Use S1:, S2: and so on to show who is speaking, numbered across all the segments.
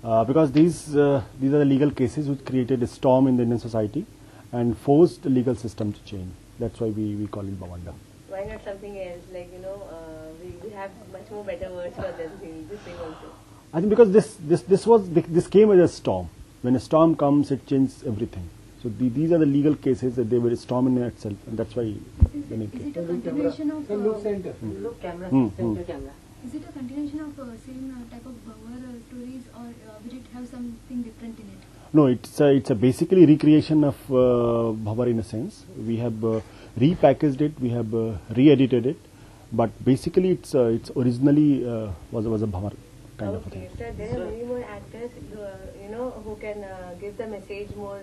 S1: Because these are the legal cases which created a storm in the Indian society and forced the legal system to change. That's why we call it Bhavanda.
S2: Why not something else? Like, we have much more better words for this thing also.
S1: I think because this came as a storm. When a storm comes, it changes everything. So these are the legal cases that they were a storm in itself, and that's why the name
S3: Is
S1: came.
S3: it a continuation of
S4: Look center.
S5: Look camera, center camera.
S3: Is it a continuation of same type of Bhavar stories, or will it have something different in it?
S1: No, it's a basically recreation of Bhavar in a sense. We have repackaged it, we have re-edited it, but basically it's originally was a Bhavar kind of a thing.
S2: Okay, so there are many more actors, who can give the message more,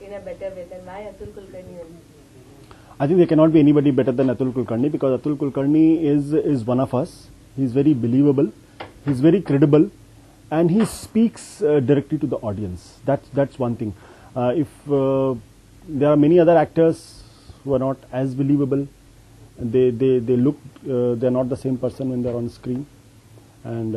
S2: in a better way than why Atul Kulkarni only?
S1: I think there cannot be anybody better than Atul Kulkarni, because Atul Kulkarni is one of us. He's very believable, he's very credible, and he speaks directly to the audience. That's one thing. If there are many other actors who are not as believable, they look they're not the same person when they're on screen, and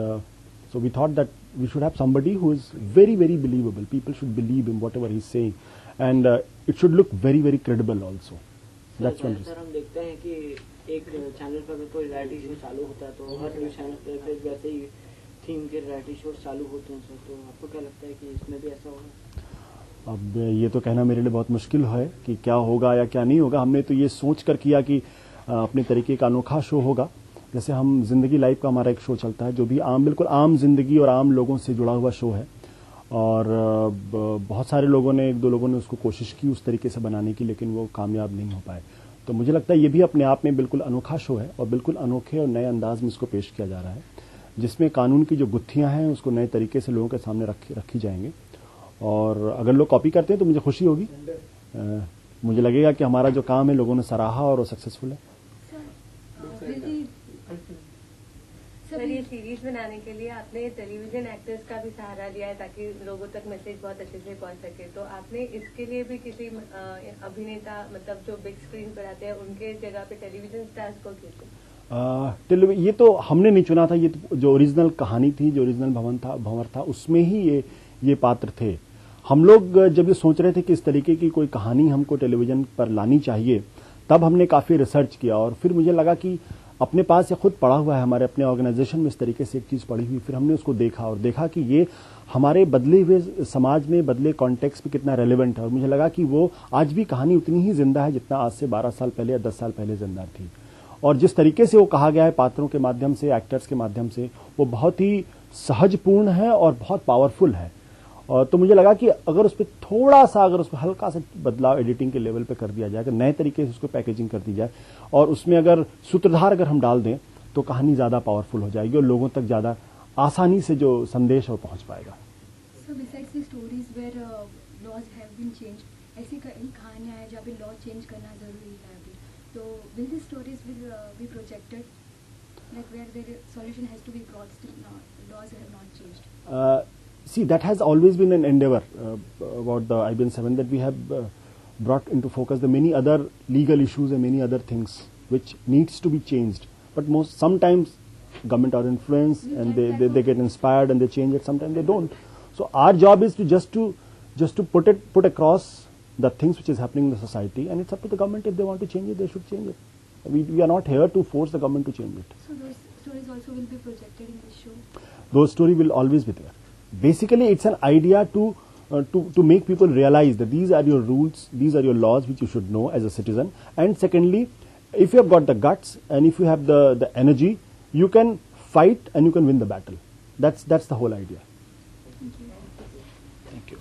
S1: so we thought that we should have somebody who is very, very believable. People should believe in whatever he's saying, and it should look very, very credible also. That's one reason.
S5: Sir हम देखते हैं कि एक channel पर अगर कोई reality show चालू होता है तो हर न्यूज चैनल पर फिर वैसे ही थीम के रियलिटी शो चालू होते हैं सर, तो आपको क्या लगता है कि इसमें भी ऐसा होगा?
S1: अब ये तो कहना मेरे लिए बहुत मुश्किल है कि क्या होगा या क्या नहीं होगा. हमने तो ये सोच कर किया कि अपने तरीके का अनोखा शो होगा. जैसे हम जिंदगी लाइव का हमारा एक शो चलता है जो भी बिल्कुल आम जिंदगी और आम लोगों से जुड़ा हुआ शो है, और बहुत सारे लोगों ने, एक दो लोगों ने उसको कोशिश की उस तरीके से बनाने की, लेकिन वो कामयाब नहीं हो पाए. तो मुझे लगता है ये भी अपने आप में बिल्कुल अनोखा शो है और बिल्कुल अनोखे और नए अंदाज में इसको पेश किया जा रहा है, जिसमें कानून की जो गुत्थियां हैं उसको नए तरीके से लोगों के सामने रखी जाएंगे. और अगर लोग कॉपी करते हैं तो मुझे खुशी होगी. मुझे लगेगा कि हमारा जो काम है लोगों ने सराहा और वो सक्सेसफुल है.
S2: सर, ये सीरीज बनाने के लिए आपने टेलीविजन एक्टर्स का भी सहारा लिया है ताकि लोगों तक मैसेज बहुत अच्छे से पहुंच सके. तो आपने इसके लिए भी किसी अभिनेता, मतलब जो बिग स्क्रीन पर आते हैं, उनके जगह पे टेलीविजन स्टार्स को क्यों?
S1: ये तो हमने नहीं चुना था. ये तो जो ओरिजिनल कहानी थी, जो ओरिजिनल भंवर था, उसमें ही ये पात्र थे. हम लोग जब ये सोच रहे थे कि इस तरीके की कोई कहानी हमको टेलीविजन पर लानी चाहिए, तब हमने काफी रिसर्च किया और फिर मुझे लगा कि अपने पास ये खुद पड़ा हुआ है, हमारे अपने ऑर्गेनाइजेशन में इस तरीके से एक चीज पड़ी हुई. फिर हमने उसको देखा और देखा कि ये हमारे बदले हुए समाज में, बदले कॉन्टेक्स्ट में कितना रेलेवेंट है. और मुझे लगा कि वो आज भी कहानी उतनी ही जिंदा है जितना आज से 12 साल पहले या 10 साल पहले जिंदा थी. और जिस तरीके से वो कहा गया है पात्रों के माध्यम से, एक्टर्स के माध्यम से, वो बहुत ही सहजपूर्ण है और बहुत पावरफुल है. और तो मुझे लगा कि अगर उस पर थोड़ा सा, अगर उस पर हल्का सा बदलाव एडिटिंग के लेवल पे कर दिया जाए, अगर नए तरीके से उसको पैकेजिंग कर दी जाए और उसमें अगर सूत्रधार अगर हम डाल दें, तो कहानी ज्यादा पावरफुल हो जाएगी और लोगों तक ज्यादा आसानी से जो संदेश है वो पहुंच पाएगा.
S3: So besides the stories where laws have been changed, ऐसी कई कहानियां हैं जहाँ पे लॉ चेंज करना जरूरी है अभी. तो will these stories will be projected, like where the solution has to be brought, still laws have not changed?
S1: See, that has always been an endeavor about the IBN 7, that we have brought into focus the many other legal issues and many other things which needs to be changed. But sometimes government are influenced and they get inspired and they change it. Sometimes they don't. So our job is to just to put across the things which is happening in the society, and it's up to the government. If they want to change it, they should change it. We are not here to force the government to change it.
S3: So those stories also will be projected in this show?
S1: Those stories will always be there. Basically, it's an idea to make people realize that these are your rules, these are your laws which you should know as a citizen. And secondly, if you have got the guts and if you have the energy, you can fight and you can win the battle. That's the whole idea.
S3: Thank you.
S1: Thank you.